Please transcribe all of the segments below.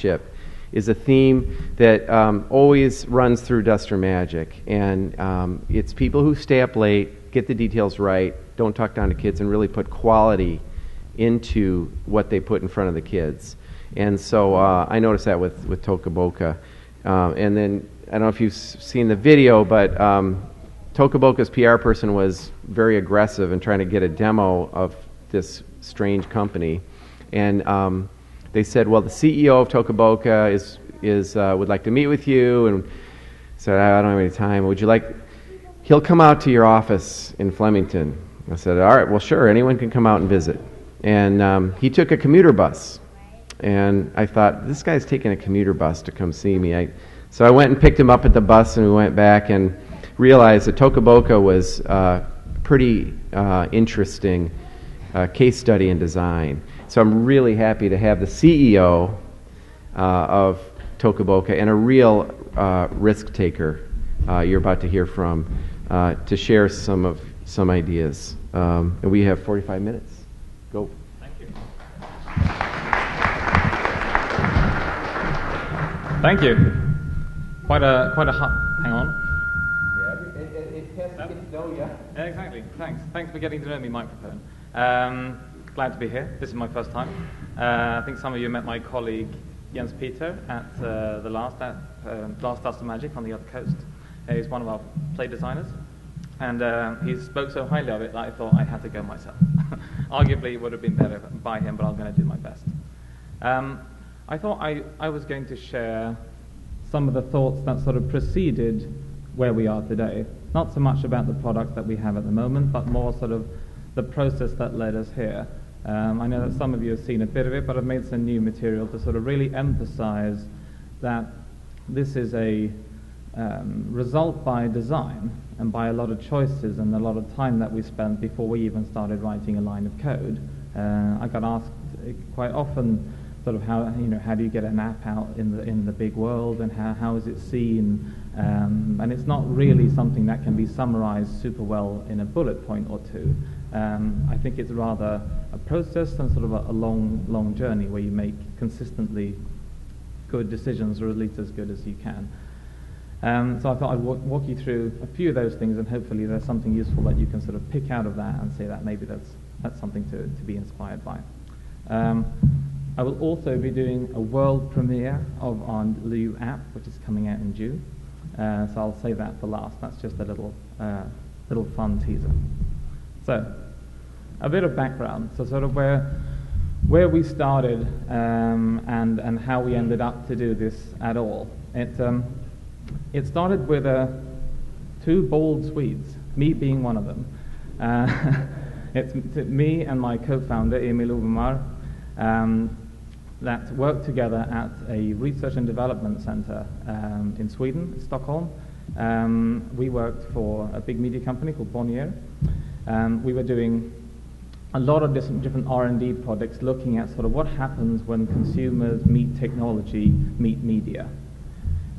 craftsmanship is a theme that always runs through Duster Magic. And it's people who stay up late, get the details right, don't talk down to kids, and really put quality into what they put in front of the kids. And so I noticed that with Toca Boca. And then, I don't know if you've seen the video, but Toca Boca's PR person was very aggressive in trying to get a demo of this strange company. And they said, well, the CEO of Toca Boca is would like to meet with you. And said, I don't have any time. Would you like... He'll come out to your office in Flemington. I said, all right, well, sure, anyone can come out and visit. And he took a commuter bus. And I thought, this guy's taking a commuter bus to come see me. So I went and picked him up at the bus, and we went back and realized that Toca Boca was a pretty interesting case study in design. So I'm really happy to have the CEO of Toca Boca and a real risk taker you're about to hear from to share some ideas. And we have 45 minutes. Go. Thank you. Thank you. Quite a hang on. Yeah, it has to get to know you. Exactly. Thanks for getting to know me, microphone. Glad to be here. This is my first time. I think some of you met my colleague Jens Peter at the last Duster Magic on the other coast. He's one of our play designers, and he spoke so highly of it that I thought I had to go myself. Arguably, it would have been better by him, but I'm going to do my best. I thought I was going to share some of the thoughts that sort of preceded where we are today. Not so much about the products that we have at the moment, but more sort of the process that led us here. I know that some of you have seen a bit of it, but I've made some new material to sort of really emphasize that this is a result by design and by a lot of choices and a lot of time that we spent before we even started writing a line of code. I got asked quite often sort of how do you get an app out in the big world, and how is it seen, and it's not really something that can be summarized super well in a bullet point or two. I think it's rather a process and sort of a long journey where you make consistently good decisions, or at least as good as you can. So I thought I'd walk you through a few of those things, and hopefully there's something useful that you can sort of pick out of that and say that maybe that's something to be inspired by. I will also be doing a world premiere of our new app, which is coming out in June. So I'll save that for last. That's just a little fun teaser. So, a bit of background. So sort of where we started and how we ended up to do this at all. It started with two bald Swedes, me being one of them. It's me and my co-founder, Emil Overmar, that worked together at a research and development center in Sweden, Stockholm. We worked for a big media company called Bonnier. We were doing a lot of different R&D projects looking at sort of what happens when consumers meet technology, meet media.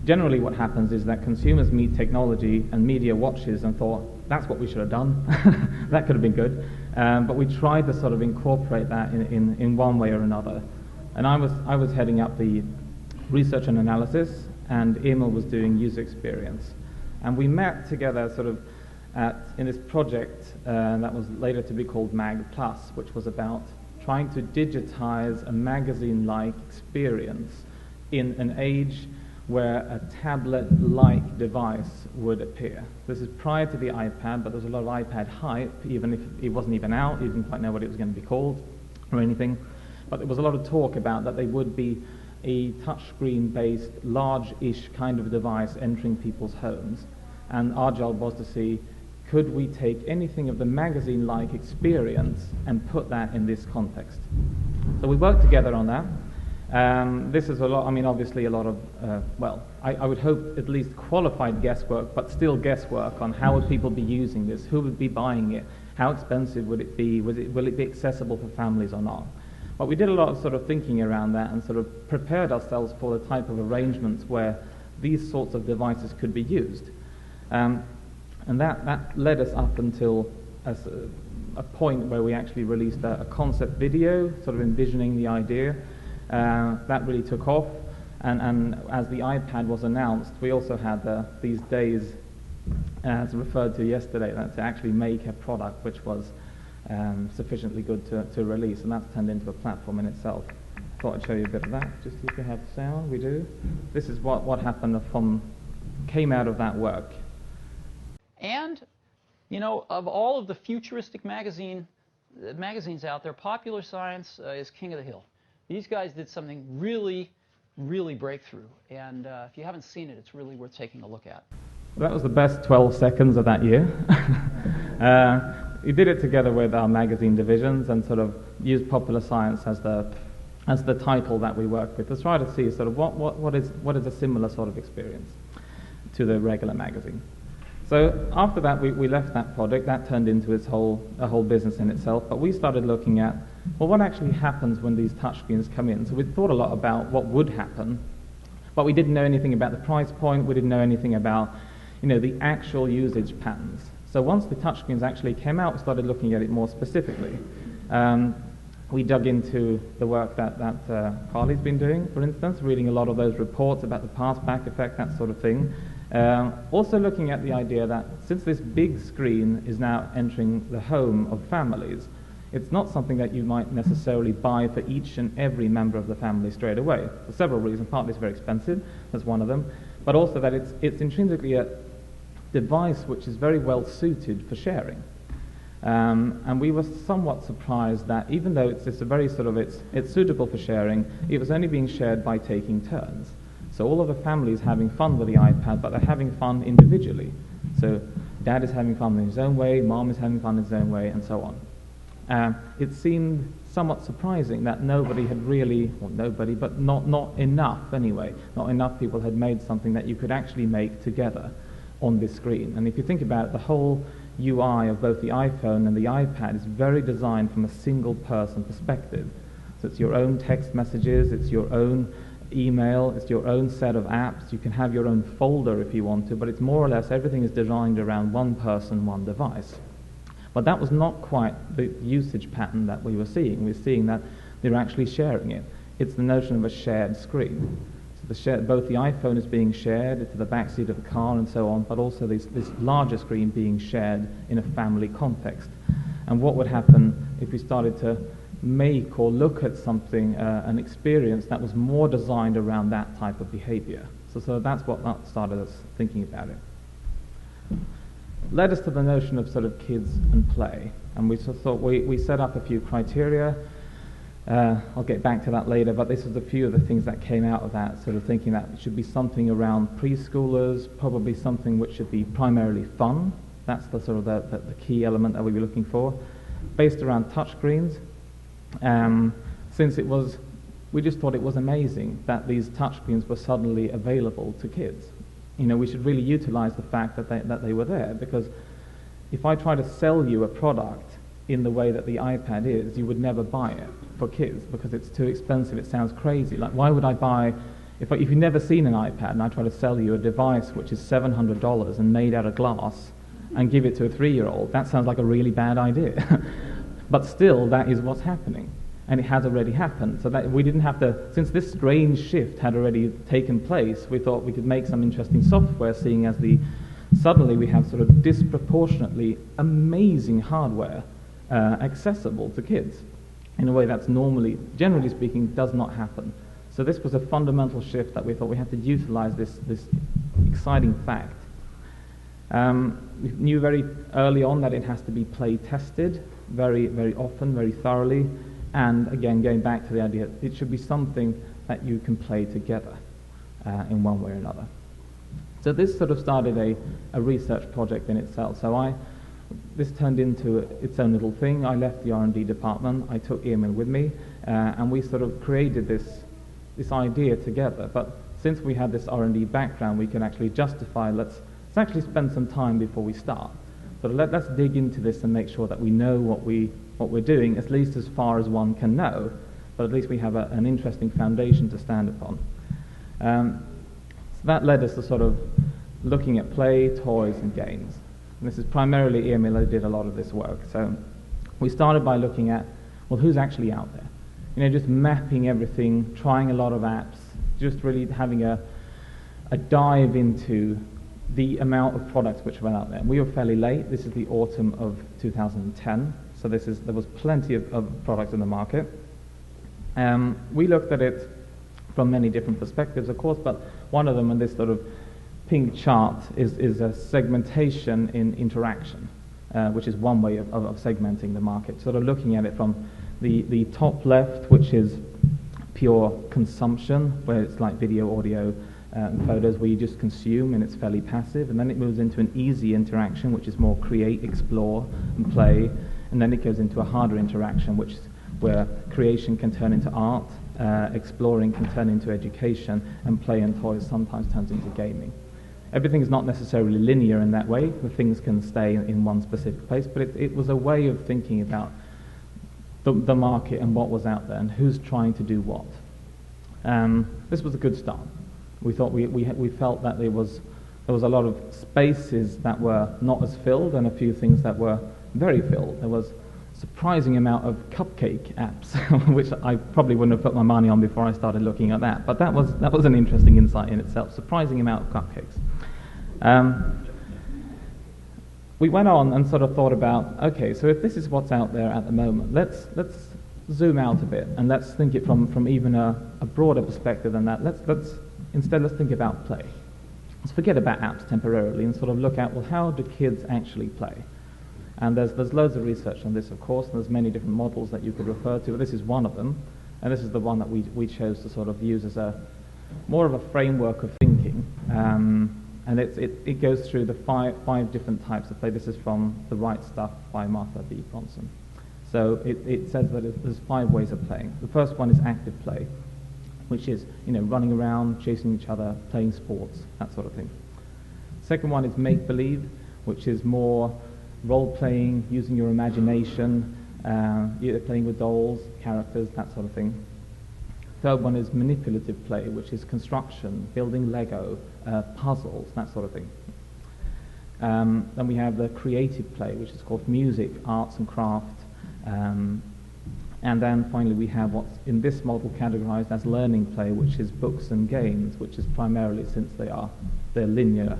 Generally what happens is that consumers meet technology and media watches and thought, that's what we should have done. That could have been good. But we tried to sort of incorporate that in one way or another. And I was heading up the research and analysis, and Emil was doing user experience. And we met together sort of in this project that was later to be called Mag Plus, which was about trying to digitize a magazine-like experience in an age where a tablet-like device would appear. This is prior to the iPad, but there's a lot of iPad hype, even if it wasn't even out. You didn't quite know what it was going to be called or anything. But there was a lot of talk about that they would be a touchscreen-based, large-ish kind of device entering people's homes. And our job was to see, could we take anything of the magazine-like experience and put that in this context? So we worked together on that. This is a lot, obviously a lot of, I would hope at least qualified guesswork, but still guesswork on how would people be using this, who would be buying it, how expensive would it be, will it be accessible for families or not? But we did a lot of sort of thinking around that and sort of prepared ourselves for the type of arrangements where these sorts of devices could be used. And that led us up until a point where we actually released a concept video, sort of envisioning the idea. That really took off. And as the iPad was announced, we also had these days, as referred to yesterday, to actually make a product which was sufficiently good to release, and that's turned into a platform in itself. Thought I'd show you a bit of that, just see if we have sound. We do. This is what happened came out of that work. And, you know, of all of the futuristic magazines out there, Popular Science is king of the hill. These guys did something really, really breakthrough, and if you haven't seen it, it's really worth taking a look at. Well, that was the best 12 seconds of that year. We did it together with our magazine divisions and sort of used Popular Science as the title that we work with to try to see sort of what is a similar sort of experience to the regular magazine. So after that, we left that project. That turned into a whole business in itself. But we started looking at, well, what actually happens when these touchscreens come in? So we thought a lot about what would happen, but we didn't know anything about the price point. We didn't know anything about, you know, the actual usage patterns. So once the touchscreens actually came out, we started looking at it more specifically. We dug into the work that Carly's been doing, for instance, reading a lot of those reports about the pass-back effect, that sort of thing. Also looking at the idea that since this big screen is now entering the home of families, it's not something that you might necessarily buy for each and every member of the family straight away, for several reasons. Partly it's very expensive, that's one of them, but also that it's intrinsically a device which is very well suited for sharing. And we were somewhat surprised that even though it's a very sort of, it's suitable for sharing, it was only being shared by taking turns. So all of the family is having fun with the iPad, but they're having fun individually. So dad is having fun in his own way, mom is having fun in his own way, and so on. It seemed somewhat surprising that nobody had really, well, nobody, but not enough anyway, not enough people had made something that you could actually make together on this screen. And if you think about it, the whole UI of both the iPhone and the iPad is very designed from a single person perspective. So it's your own text messages, it's your own email, it's your own set of apps. You can have your own folder if you want to, but it's more or less everything is designed around one person, one device. But that was not quite the usage pattern that we were seeing. We're seeing that they're actually sharing it. It's the notion of a shared screen. So both the iPhone is being shared to the backseat of the car and so on, but also this larger screen being shared in a family context. And what would happen if we started to make or look at something, an experience that was more designed around that type of behavior? So that's what started us thinking about it. Led us to the notion of sort of kids and play. And we sort of thought we set up a few criteria. I'll get back to that later, but this was a few of the things that came out of that, sort of thinking that it should be something around preschoolers, probably something which should be primarily fun. That's the sort of the key element that we were looking for. Based around touchscreens, since we just thought it was amazing that these touchscreens were suddenly available to kids. You know, we should really utilize the fact that they were there, because if I try to sell you a product in the way that the iPad is, you would never buy it for kids because it's too expensive. It sounds crazy. Like, why would I buy, if you've never seen an iPad and I try to sell you a device which is $700 and made out of glass and give it to a 3-year-old, that sounds like a really bad idea. But still, that is what's happening. And it has already happened. So that we didn't have to, since this strange shift had already taken place, we thought we could make some interesting software, seeing as suddenly we have sort of disproportionately amazing hardware accessible to kids in a way that's normally, generally speaking, does not happen. So this was a fundamental shift that we thought we had to utilize this exciting fact. We knew very early on that it has to be play tested very, very often, very thoroughly, and again, going back to the idea, it should be something that you can play together in one way or another. So this sort of started a research project in itself. So this turned into its own little thing. I left the R&D department. I took Emil with me, and we sort of created this idea together. But since we had this R&D background, we can actually justify, let's actually spend some time before we start. So let's dig into this and make sure that we know what we're doing, at least as far as one can know, but at least we have an interesting foundation to stand upon. So that led us to sort of looking at play, toys, and games. And this is primarily Emil who did a lot of this work. So we started by looking at, well, who's actually out there? You know, just mapping everything, trying a lot of apps, just really having a dive into the amount of products which were out there. And we were fairly late. This is the autumn of 2010, so there was plenty of products in the market. We looked at it from many different perspectives, of course, but one of them in this sort of pink chart is a segmentation in interaction, which is one way of segmenting the market, sort of looking at it from the top left, which is pure consumption, where it's like video, audio, and photos, where you just consume and it's fairly passive, and then it moves into an easy interaction, which is more create, explore, and play, and then it goes into a harder interaction, which is where creation can turn into art, exploring can turn into education, and play and toys sometimes turns into gaming. Everything is not necessarily linear in that way, where things can stay in one specific place, but it was a way of thinking about the market and what was out there and who's trying to do what. This was a good start. We thought we felt that there was a lot of spaces that were not as filled and a few things that were very filled. There was a surprising amount of cupcake apps, which I probably wouldn't have put my money on before I started looking at that. But that was an interesting insight in itself. Surprising amount of cupcakes. We went on and sort of thought about, okay, so if this is what's out there at the moment, let's zoom out a bit and let's think it from even a broader perspective than that. Let's think about play. Let's forget about apps temporarily and sort of look at, well, how do kids actually play? And there's loads of research on this, of course, and there's many different models that you could refer to, but this is one of them, and this is the one that we chose to sort of use as more of a framework of thinking. And it goes through the five different types of play. This is from The Right Stuff by Martha B. Bronson. So it says that there's 5 ways of playing. The first one is active play, which is running around, chasing each other, playing sports, that sort of thing. Second one is make-believe, which is more role-playing, using your imagination, either playing with dolls, characters, that sort of thing. Third one is manipulative play, which is construction, building Lego, puzzles, that sort of thing. Then we have the creative play, which is called music, arts and craft. And then finally we have what's in this model categorized as learning play, which is books and games, which is primarily, since they're linear,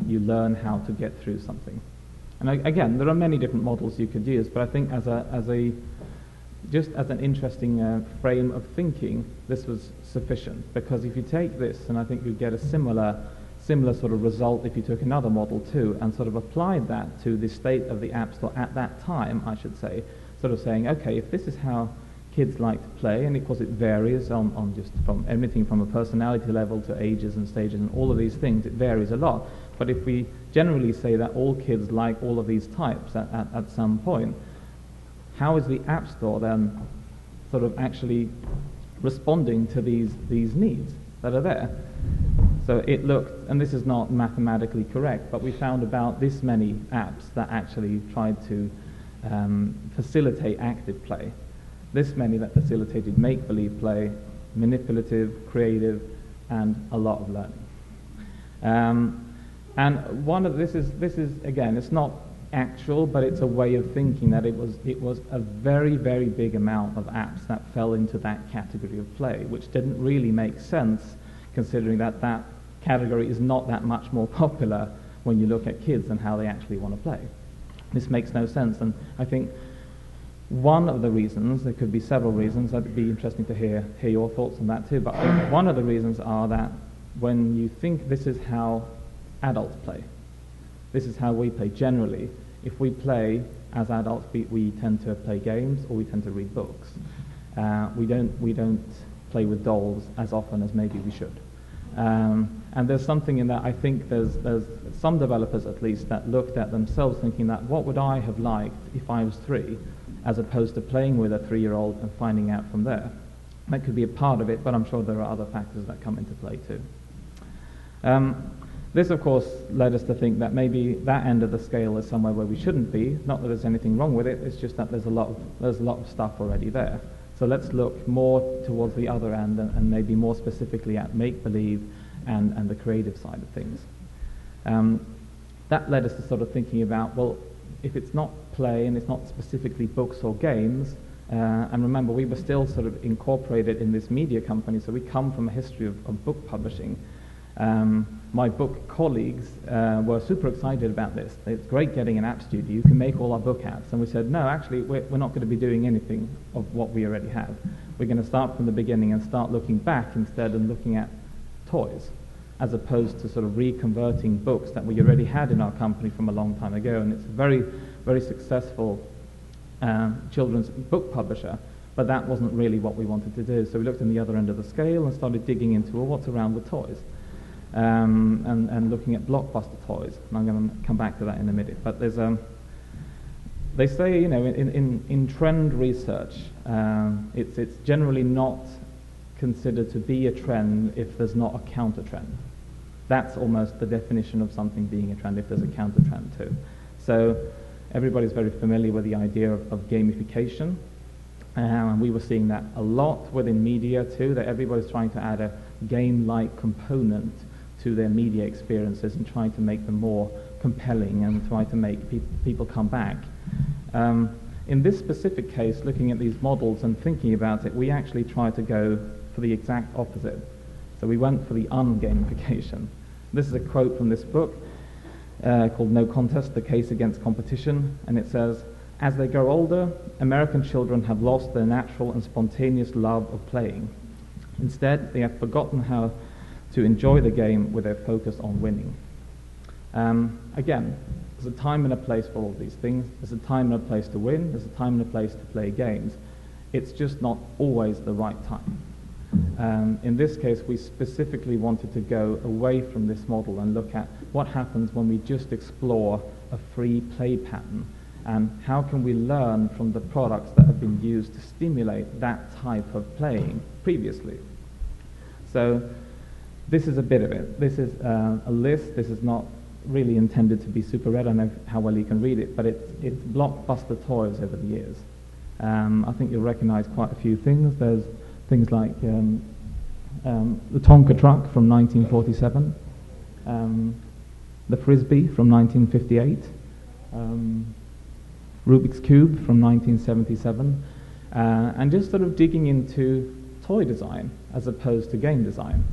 you learn how to get through something. And again, there are many different models you could use, but I think just as an interesting frame of thinking, this was sufficient. Because if you take this, and I think you'd get a similar sort of result if you took another model too, and sort of applied that to the state of the App Store at that time, I should say, sort of saying, okay, if this is how kids like to play, and of course it varies on just from everything from a personality level to ages and stages and all of these things, it varies a lot. But if we generally say that all kids like all of these types at some point, how is the App Store then sort of actually responding to these needs that are there? So it looked, and this is not mathematically correct, but we found about this many apps that actually tried to facilitate active play. This many that facilitated make-believe play, manipulative, creative, and a lot of learning. And one of this is again, it's not actual, but it's a way of thinking that it was a very, very big amount of apps that fell into that category of play, which didn't really make sense considering that category is not that much more popular when you look at kids and how they actually want to play. This makes no sense, and I think one of the reasons, there could be several reasons, that'd be interesting to hear your thoughts on that too, but one of the reasons are that when you think this is how adults play, this is how we play generally. If we play as adults, we tend to play games or we tend to read books. We don't play with dolls as often as maybe we should. And there's something in that. I think there's some developers at least that looked at themselves thinking that what would I have liked if I was 3, as opposed to playing with a 3-year-old and finding out from there. That could be a part of it, but I'm sure there are other factors that come into play too. This, of course, led us to think that maybe that end of the scale is somewhere where we shouldn't be. Not that there's anything wrong with it, it's just that there's a lot of stuff already there. So let's look more towards the other end and maybe more specifically at make-believe and the creative side of things. That led us to sort of thinking about, well, if it's not play and it's not specifically books or games, And remember, we were still sort of incorporated in this media company, so we come from a history of book publishing. My book colleagues were super excited about this. It's great getting an app studio. You can make all our book apps. And we said, no, actually, we're not going to be doing anything of what we already have. We're going to start from the beginning and start looking back instead and looking at toys, as opposed to sort of reconverting books that we already had in our company from a long time ago. And it's a very, very successful children's book publisher, but that wasn't really what we wanted to do. So we looked in the other end of the scale and started digging into, well, what's around with toys? And looking at blockbuster toys. And I'm going to come back to that in a minute. But there's they say, you know, in trend research, it's generally not considered to be a trend if there's not a counter trend. That's almost the definition of something being a trend, if there's a counter trend too. So everybody's very familiar with the idea of gamification. And we were seeing that a lot within media too, that everybody's trying to add a game-like component to their media experiences and trying to make them more compelling and try to make people come back. In this specific case, looking at these models and thinking about it, we actually tried to go for the exact opposite. So we went for the ungamification. This is a quote from this book called No Contest, The Case Against Competition, and it says, "As they grow older, American children have lost their natural and spontaneous love of playing. Instead, they have forgotten how to enjoy the game with their focus on winning." Again, there's a time and a place for all these things. There's a time and a place to win. There's a time and a place to play games. It's just not always the right time. In this case, we specifically wanted to go away from this model and look at what happens when we just explore a free play pattern, and how can we learn from the products that have been used to stimulate that type of playing previously. So this is a bit of it. This is a list. This is not really intended to be super read. I don't know how well you can read it, but it's blockbuster toys over the years. I think you'll recognize quite a few things. There's things like the Tonka truck from 1947, the Frisbee from 1958, Rubik's Cube from 1977, and just sort of digging into toy design as opposed to game design.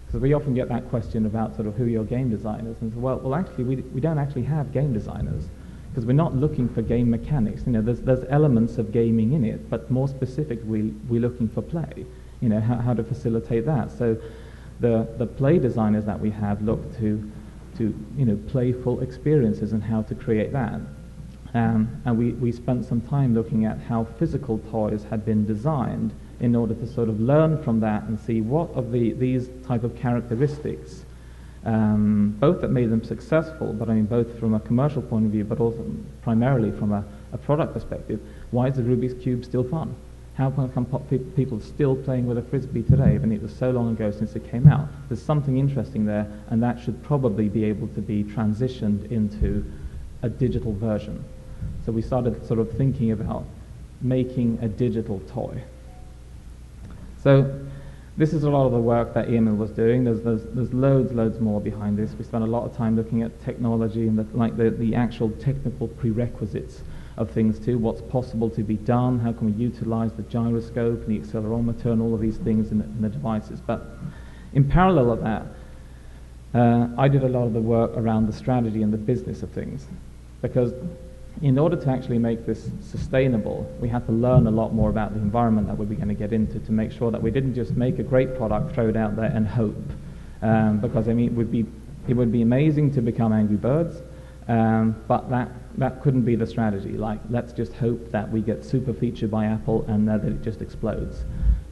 Because we often get that question about sort of who are your game designers, and so, well actually we don't actually have game designers, because we're not looking for game mechanics. You know, there's elements of gaming in it, but more specifically we're looking for play. You know, how to facilitate that. So the play designers that we have look to you know, playful experiences and how to create that. And we spent some time looking at how physical toys had been designed in order to sort of learn from that and see what of these type of characteristics, both that made them successful, but I mean both from a commercial point of view, but also primarily from a product perspective. Why is the Rubik's Cube still fun? How come people still playing with a Frisbee today when it was so long ago since it came out? There's something interesting there, and that should probably be able to be transitioned into a digital version. So we started sort of thinking about making a digital toy. So this is a lot of the work that Emil was doing. There's loads more behind this. We spent a lot of time looking at technology and the actual technical prerequisites of things too, what's possible to be done, how can we utilize the gyroscope and the accelerometer and all of these things in the devices. But in parallel of that, I did a lot of the work around the strategy and the business of things, because in order to actually make this sustainable, we had to learn a lot more about the environment that we were going to get into to make sure that we didn't just make a great product, throw it out there and hope. Because I mean, it would be amazing to become Angry Birds, but that couldn't be the strategy. Like, let's just hope that we get super featured by Apple and that it just explodes.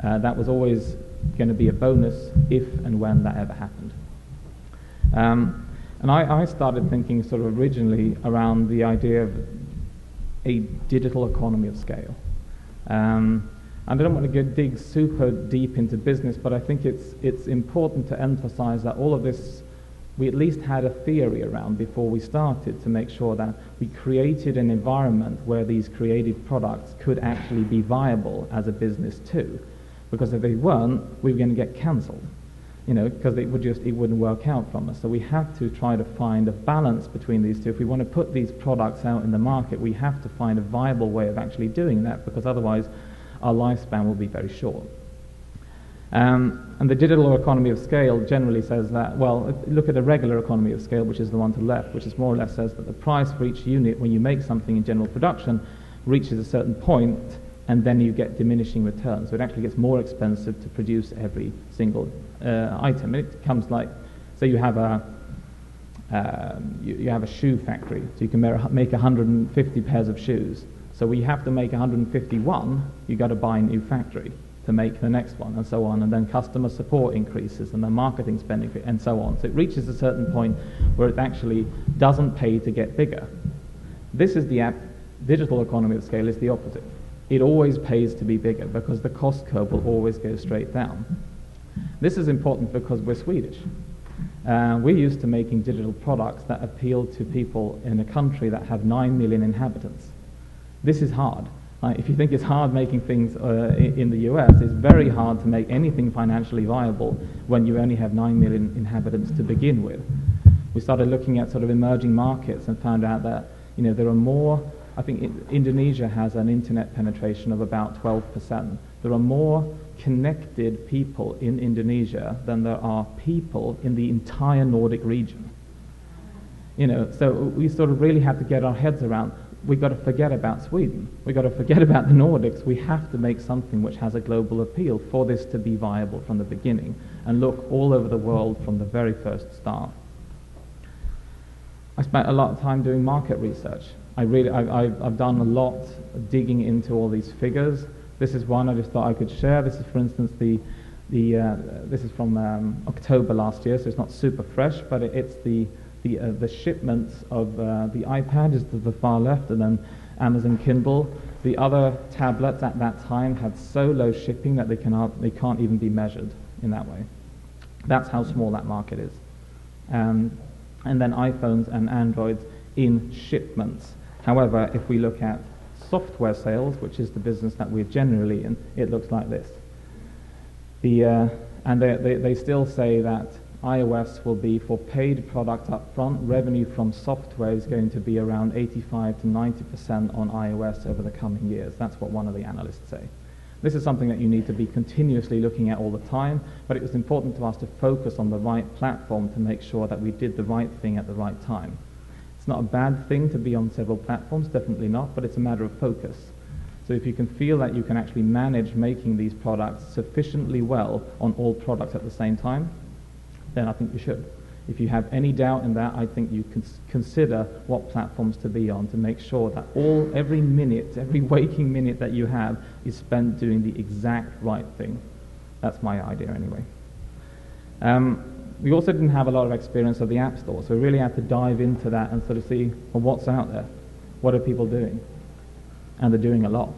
That was always going to be a bonus if and when that ever happened. And I started thinking sort of originally around the idea of a digital economy of scale. And I don't want to dig super deep into business, but I think it's important to emphasize that all of this we at least had a theory around before we started, to make sure that we created an environment where these creative products could actually be viable as a business too. Because if they weren't, we were going to get cancelled, you know, because it wouldn't work out from us. So we have to try to find a balance between these two. If we want to put these products out in the market, we have to find a viable way of actually doing that, because otherwise our lifespan will be very short. And the digital economy of scale generally says that, well, look at the regular economy of scale, which is the one to the left, which is more or less says that the price for each unit when you make something in general production reaches a certain point, and then you get diminishing returns. So it actually gets more expensive to produce every single item. It comes like, say you have a shoe factory, so you can make 150 pairs of shoes. So we have to make 151, you got to buy a new factory to make the next one, and so on, and then customer support increases, and then marketing spending, and so on. So it reaches a certain point where it actually doesn't pay to get bigger. This is the digital economy of scale is the opposite. It always pays to be bigger because the cost curve will always go straight down. This is important because we're Swedish. We're used to making digital products that appeal to people in a country that have 9 million inhabitants. This is hard. If you think it's hard making things in the US, it's very hard to make anything financially viable when you only have 9 million inhabitants to begin with. We started looking at sort of emerging markets and found out that there are more. I think Indonesia has an internet penetration of about 12%. There are more connected people in Indonesia than there are people in the entire Nordic region. So we sort of really have to get our heads around. We've got to forget about Sweden. We've got to forget about the Nordics. We have to make something which has a global appeal for this to be viable from the beginning and look all over the world from the very first start. I spent a lot of time doing market research. I've done a lot of digging into all these figures. This is one I just thought I could share. This is, for instance, this is from October last year, so it's not super fresh, but it's the shipments of the iPad is to the far left, and then Amazon Kindle. The other tablets at that time had so low shipping that they can't even be measured in that way. That's how small that market is. And then iPhones and Androids in shipments. However, if we look at software sales, which is the business that we're generally in, it looks like this. And they still say that iOS will be, for paid product up front, revenue from software is going to be around 85 to 90% on iOS over the coming years. That's what one of the analysts say. This is something that you need to be continuously looking at all the time, but it was important to us to focus on the right platform to make sure that we did the right thing at the right time. It's not a bad thing to be on several platforms, definitely not, but it's a matter of focus. So if you can feel that you can actually manage making these products sufficiently well on all products at the same time, then I think you should. If you have any doubt in that, I think you can consider what platforms to be on to make sure that every waking minute that you have is spent doing the exact right thing. That's my idea anyway. We also didn't have a lot of experience of the App Store, so we really had to dive into that and sort of see, well, what's out there? What are people doing? And they're doing a lot.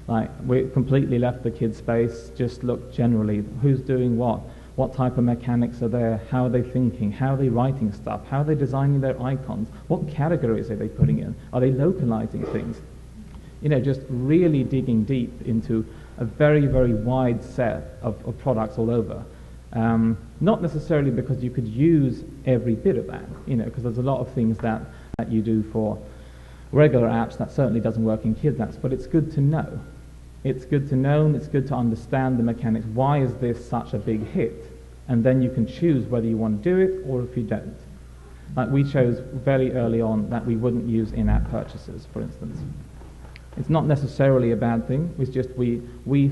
Like, we completely left the kid space, just looked generally, who's doing what type of mechanics are there, how are they thinking, how are they writing stuff, how are they designing their icons, what categories are they putting in, are they localizing things? Just really digging deep into a very, very wide set of products all over. Not necessarily because you could use every bit of that, because there's a lot of things that you do for regular apps that certainly doesn't work in kids' apps, but it's good to know. It's good to know, and it's good to understand the mechanics. Why is this such a big hit? And then you can choose whether you want to do it or if you don't. Like, we chose very early on that we wouldn't use in-app purchases, for instance. It's not necessarily a bad thing. It's just we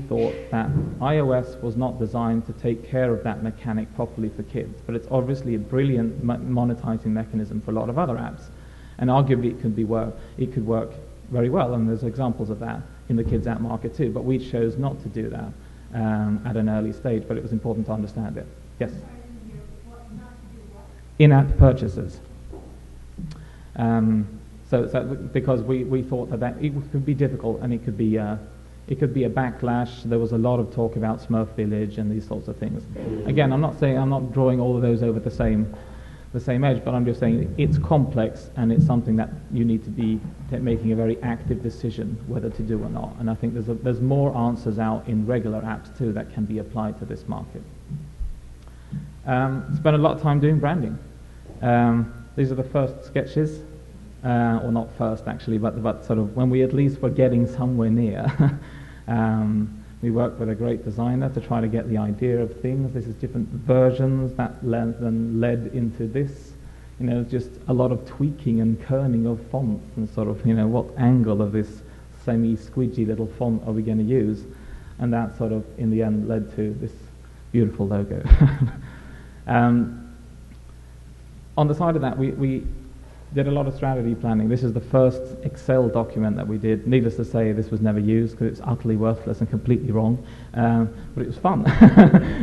thought that iOS was not designed to take care of that mechanic properly for kids, but it's obviously a brilliant monetizing mechanism for a lot of other apps, and arguably it could work very well, and there's examples of that in the kids app market too. But we chose not to do that at an early stage, but it was important to understand it. Yes. In-app purchases. So because we thought that it could be difficult, and it could be a backlash. There was a lot of talk about Smurf Village and these sorts of things. Again, I'm not drawing all of those over the same edge, but I'm just saying it's complex, and it's something that you need to be making a very active decision whether to do or not. And I think there's more answers out in regular apps too that can be applied to this market. Spent a lot of time doing branding. These are the first sketches. Or not first actually, but sort of when we at least were getting somewhere near. We worked with a great designer to try to get the idea of things. This is different versions that then led into this. Just a lot of tweaking and kerning of fonts and sort of, what angle of this semi-squidgy little font are we going to use? And that sort of, in the end, led to this beautiful logo. On the side of that, we did a lot of strategy planning. This is the first Excel document that we did. Needless to say, this was never used because it's utterly worthless and completely wrong. But it was fun.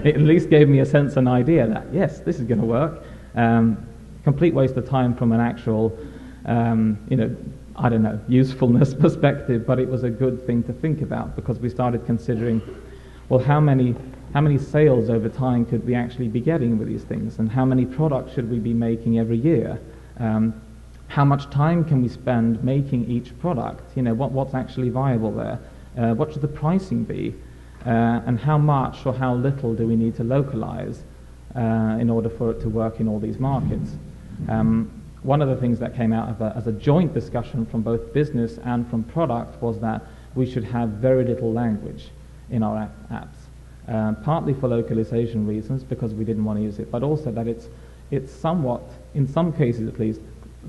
It at least gave me a sense and idea that, yes, this is going to work. Complete waste of time from an actual, usefulness perspective, but it was a good thing to think about because we started considering, well, how many sales over time could we actually be getting with these things, and how many products should we be making every year? How much time can we spend making each product? What's actually viable there? What should the pricing be? And how much or how little do we need to localize in order for it to work in all these markets? One of the things that came out as a joint discussion from both business and from product was that we should have very little language in our apps, partly for localization reasons because we didn't want to use it, but also that it's somewhat, in some cases at least,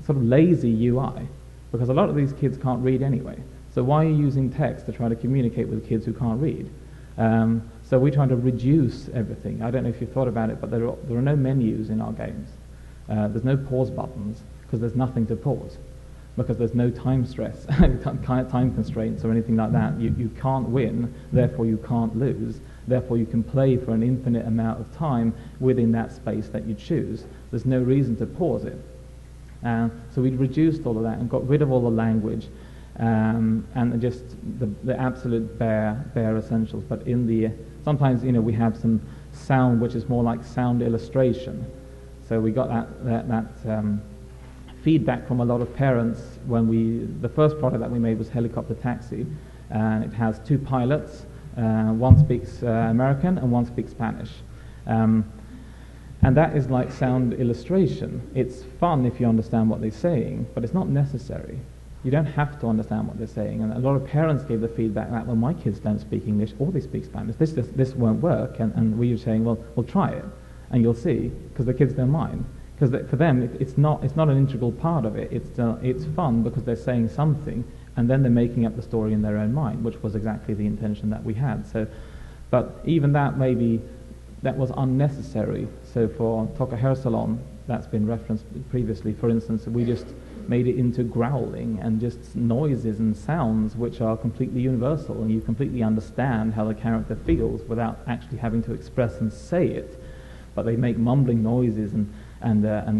sort of lazy UI, because a lot of these kids can't read anyway. So why are you using text to try to communicate with kids who can't read? So we try to reduce everything. I don't know if you've thought about it, but there are no menus in our games. There's no pause buttons because there's nothing to pause, because there's no time stress, time constraints or anything like that. You can't win, therefore you can't lose. Therefore you can play for an infinite amount of time within that space that you choose. There's no reason to pause it. So we reduced all of that and got rid of all the language and just the absolute bare essentials. But sometimes we have some sound which is more like sound illustration. So we got that feedback from a lot of parents when the first product that we made was Helicopter Taxi, and it has two pilots. One speaks American and one speaks Spanish. And that is like sound illustration. It's fun if you understand what they're saying, but it's not necessary. You don't have to understand what they're saying. And a lot of parents gave the feedback that, well, my kids don't speak English or they speak Spanish. This won't work. And we were saying, well, try it, and you'll see, because the kids don't mind. Because for them, it's not an integral part of it. It's fun because they're saying something, and then they're making up the story in their own mind, which was exactly the intention that we had. So, but even that that was unnecessary. So for Toca Hair Salon, that's been referenced previously, for instance, we just made it into growling and just noises and sounds which are completely universal, and you completely understand how the character feels without actually having to express and say it. But they make mumbling noises and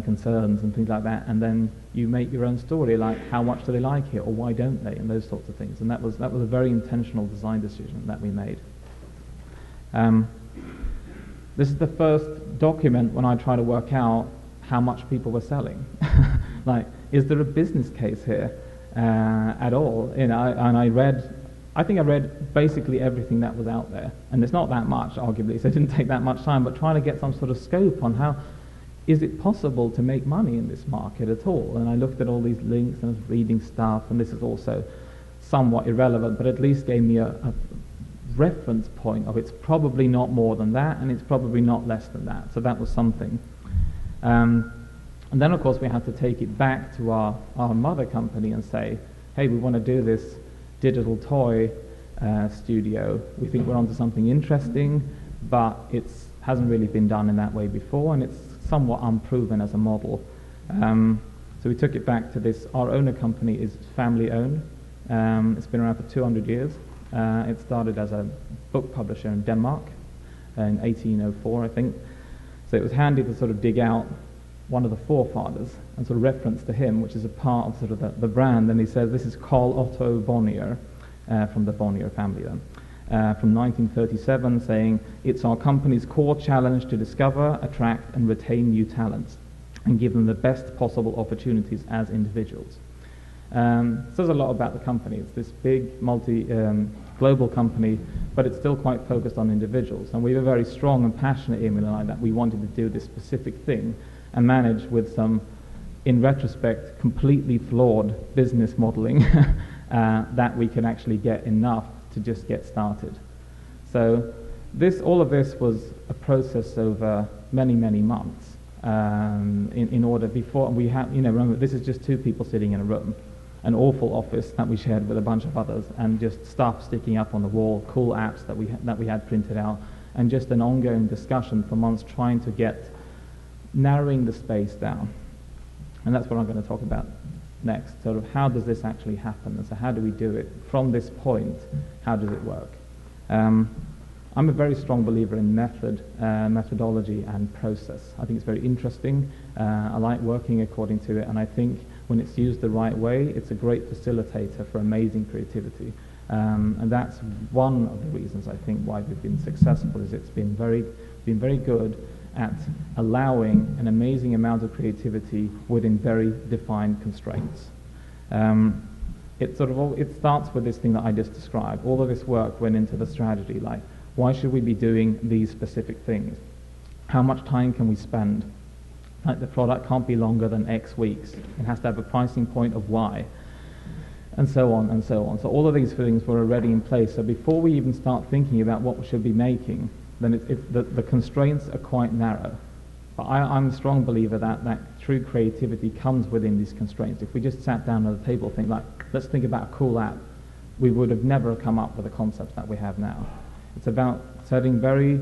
concerns and things like that, and then you make your own story, like how much do they like it or why don't they, and those sorts of things. And that was a very intentional design decision that we made. This is the first document when I try to work out how much people were selling. Like, is there a business case here at all? And I think I read basically everything that was out there, and it's not that much, arguably, so it didn't take that much time, but trying to get some sort of scope on how is it possible to make money in this market at all. And I looked at all these links and I was reading stuff, and this is also somewhat irrelevant, but at least gave me a reference point of it's probably not more than that, and it's probably not less than that. So that was something. And then, of course, we had to take it back to our mother company and say, hey, we want to do this digital toy studio. We think we're onto something interesting, but it hasn't really been done in that way before, and it's somewhat unproven as a model. So we took it back to this. Our owner company is family-owned. It's been around for 200 years. It started as a book publisher in Denmark in 1804, I think. So it was handy to sort of dig out one of the forefathers and sort of reference to him, which is a part of sort of the brand. And he says this is Carl Otto Bonnier, from the Bonnier family then, from 1937, saying, it's our company's core challenge to discover, attract and retain new talents and give them the best possible opportunities as individuals. Says a lot about the company. It's this big global company, but it's still quite focused on individuals. And we were very strong and passionate, Emil and I, that we wanted to do this specific thing and manage with some, in retrospect, completely flawed business modeling that we can actually get enough to just get started. So all of this was a process over many, many months. In order, before we had, remember, this is just two people sitting in a room, an awful office that we shared with a bunch of others, and just stuff sticking up on the wall, cool apps that we had printed out, and just an ongoing discussion for months trying to narrowing the space down. And that's what I'm going to talk about next, sort of how does this actually happen, and so how do we do it? From this point, how does it work? I'm a very strong believer in methodology and process. I think it's very interesting. I like working according to it, and I think when it's used the right way, it's a great facilitator for amazing creativity. And that's one of the reasons I think why we've been successful, is it's been very good at allowing an amazing amount of creativity within very defined constraints. It starts with this thing that I just described. All of this work went into the strategy, like, why should we be doing these specific things? How much time can we spend? Like, the product can't be longer than X weeks. It has to have a pricing point of Y, and so on and so on. So all of these things were already in place. So before we even start thinking about what we should be making, then the constraints are quite narrow. But I'm a strong believer that true creativity comes within these constraints. If we just sat down at a table and think, like, let's think about a cool app, we would have never come up with the concepts that we have now. It's about setting very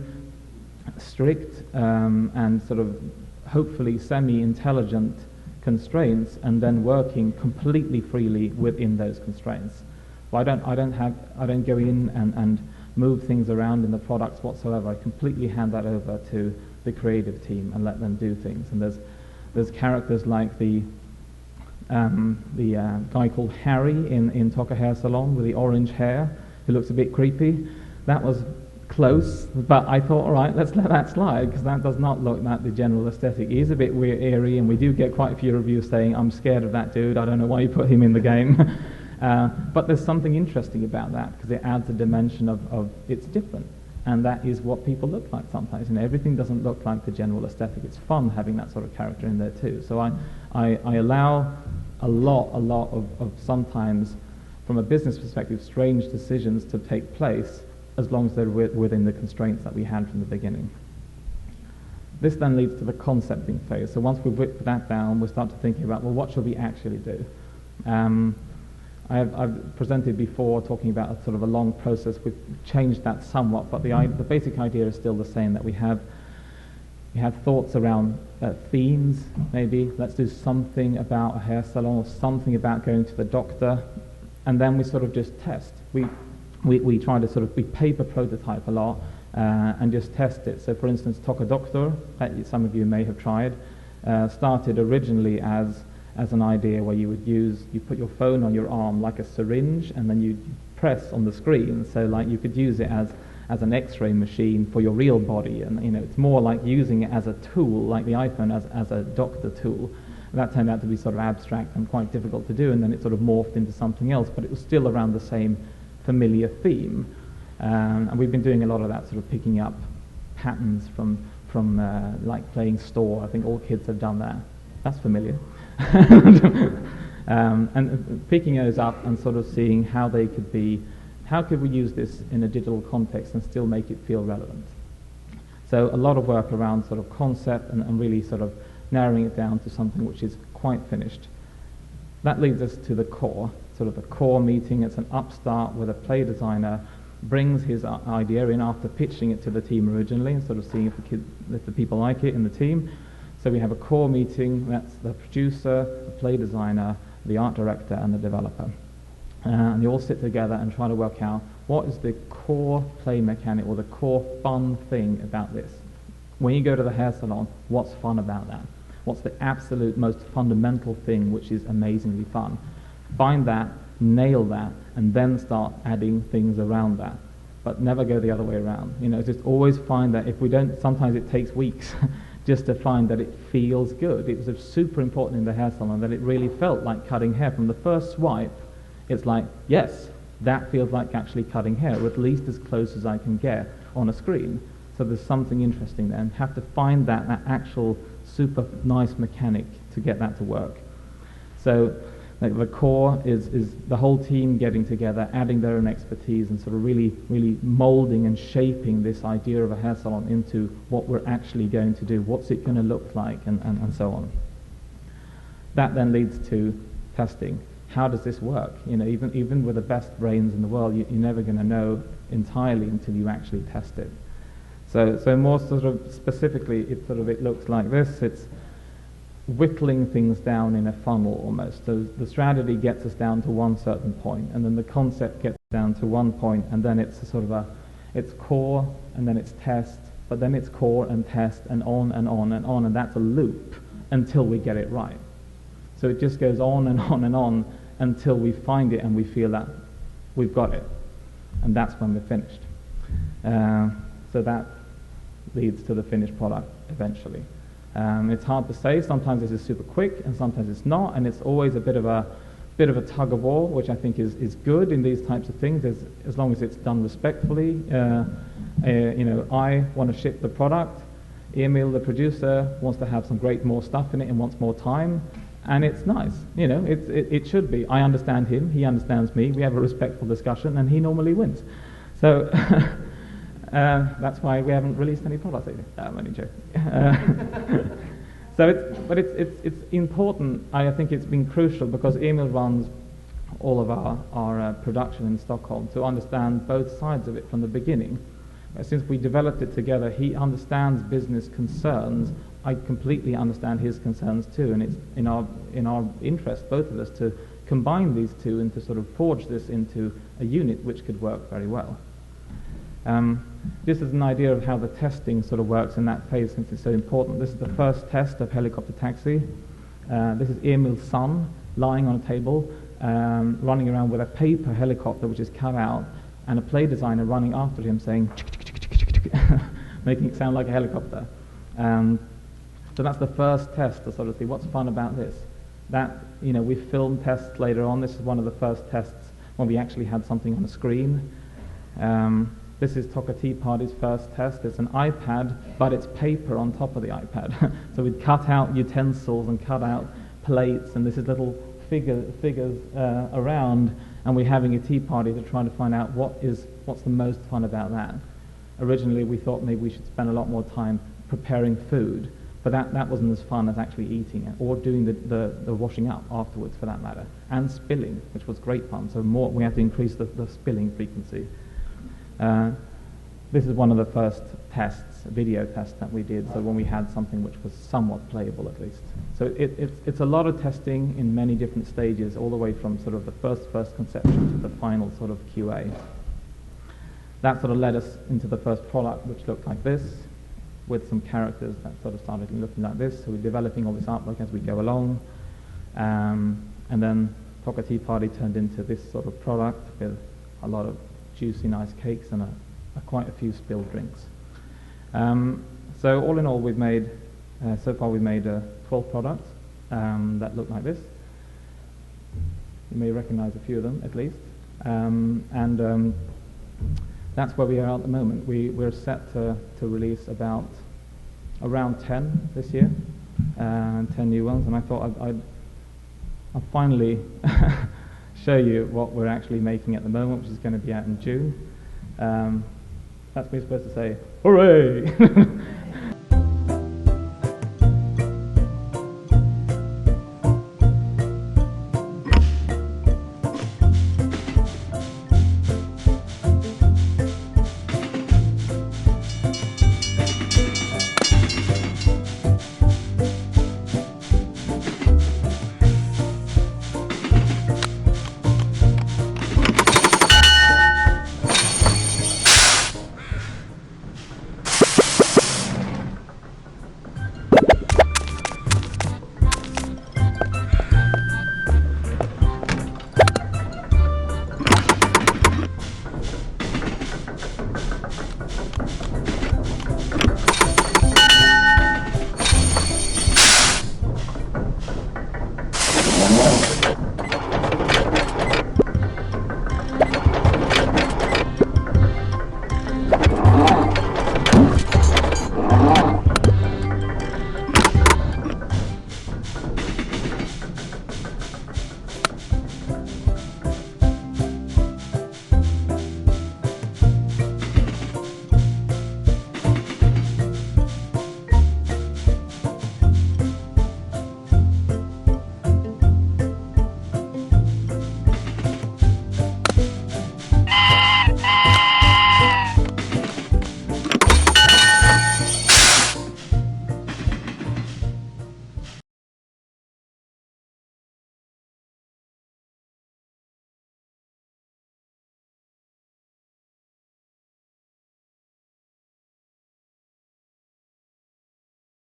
strict and sort of hopefully semi-intelligent constraints, and then working completely freely within those constraints. Well, I don't go in and move things around in the products whatsoever. I completely hand that over to the creative team and let them do things. And there's characters like the guy called Harry in Toca Hair Salon with the orange hair, who looks a bit creepy. That was close, but I thought, all right, let's let that slide, because that does not look like the general aesthetic. He is a bit weird, eerie, and we do get quite a few reviews saying, I'm scared of that dude, I don't know why you put him in the game. But there's something interesting about that, because it adds a dimension of it's different, and that is what people look like sometimes. Everything doesn't look like the general aesthetic. It's fun having that sort of character in there too. So I allow a lot of sometimes, from a business perspective, strange decisions to take place, as long as they're within the constraints that we had from the beginning. This then leads to the concepting phase. So once we've whipped that down, we start to thinking about, well, what should we actually do? I've presented before talking about a sort of a long process. We've changed that somewhat, but the basic idea is still the same, that we have thoughts around themes, maybe. Let's do something about a hair salon, or something about going to the doctor, and then we sort of just test. We try to we paper prototype a lot and just test it. So for instance, Toca Boca, that some of you may have tried, started originally as an idea where you put your phone on your arm like a syringe, and then you press on the screen. So like you could use it as an X-ray machine for your real body, and it's more like using it as a tool, like the iPhone as a doctor tool. And that turned out to be sort of abstract and quite difficult to do, and then it sort of morphed into something else, but it was still around the same familiar theme, and we've been doing a lot of that, sort of picking up patterns from like playing store. I think all kids have done that. That's familiar. And picking those up and sort of seeing how could we use this in a digital context and still make it feel relevant. So a lot of work around sort of concept and really sort of narrowing it down to something which is quite finished. That leads us to the core. Sort of the core meeting. It's an upstart where the play designer brings his idea in after pitching it to the team originally, and sort of seeing if the people like it in the team. So we have a core meeting. That's the producer, the play designer, the art director, and the developer. And you all sit together and try to work out what is the core play mechanic or the core fun thing about this. When you go to the hair salon, what's fun about that? What's the absolute most fundamental thing which is amazingly fun? Find that, nail that, and then start adding things around that. But never go the other way around. Just always find that. If we don't, sometimes it takes weeks just to find that it feels good. It was super important in the hair salon that it really felt like cutting hair. From the first swipe, it's like, yes, that feels like actually cutting hair, or at least as close as I can get on a screen. So there's something interesting there, and have to find that actual super nice mechanic to get that to work. So Like the core is the whole team getting together, adding their own expertise, and sort of really molding and shaping this idea of a hair salon into what we're actually going to do, what's it going to look like, and so on. That then leads to testing. How does this work? You know, even with the best brains in the world, you're never going to know entirely until you actually test it. So more sort of specifically, it looks like this. It's whittling things down in a funnel almost. So the strategy gets us down to one certain point, and then the concept gets down to one point, and then it's it's core, and then it's test, but then it's core and test, and on and on and on, and that's a loop until we get it right. So it just goes on and on and on until we find it and we feel that we've got it, and that's when we're finished. So that leads to the finished product eventually. It's hard to say. Sometimes this is super quick, and sometimes it's not, and it's always a bit of a tug of war, which I think is good in these types of things, as long as it's done respectfully. You know, I want to ship the product. Emil, the producer, wants to have some more stuff in it and wants more time, and it's nice. You know, it should be. I understand him, he understands me. We have a respectful discussion, and he normally wins. So. That's why we haven't released any products lately. I'm only joking. It's important. I think it's been crucial because Emil runs all of our production in Stockholm to understand both sides of it from the beginning. Since we developed it together, he understands business concerns. I completely understand his concerns too, and it's in our interest, both of us, to combine these two and to sort of forge this into a unit which could work very well. This is an idea of how the testing sort of works in that phase, since it's so important. This is the first test of helicopter taxi. This is Emil's son lying on a table, running around with a paper helicopter which is cut out, and a play designer running after him saying, making it sound like a helicopter. So that's the first test to sort of see what's fun about this. That, you know, we filmed tests later on. This is one of the first tests when we actually had something on the screen. This is Toca Tea Party's first test. It's an iPad, but it's paper on top of the iPad. So we'd cut out utensils and cut out plates, and this is little figures around, and we're having a tea party to try to find out what's the most fun about that. Originally, we thought maybe we should spend a lot more time preparing food, but that wasn't as fun as actually eating it, or doing the washing up afterwards, for that matter, and spilling, which was great fun. So we had to increase the spilling frequency. This is one of the first tests, video tests that we did, so when we had something which was somewhat playable at least. So it's a lot of testing in many different stages, all the way from sort of the first conception to the final sort of QA. That sort of led us into the first product, which looked like this, with some characters that sort of started looking like this. So we're developing all this artwork as we go along. And then Toca Tea Party turned into this sort of product with a lot of juicy, nice cakes and quite a few spilled drinks. So all in all, we've made so far 12 products that look like this. You may recognize a few of them at least, and that's where we are at the moment. We're set to release around 10 this year, 10 new ones, and I thought I'll finally show you what we're actually making at the moment, which is going to be out in June. That's me supposed to say, hooray!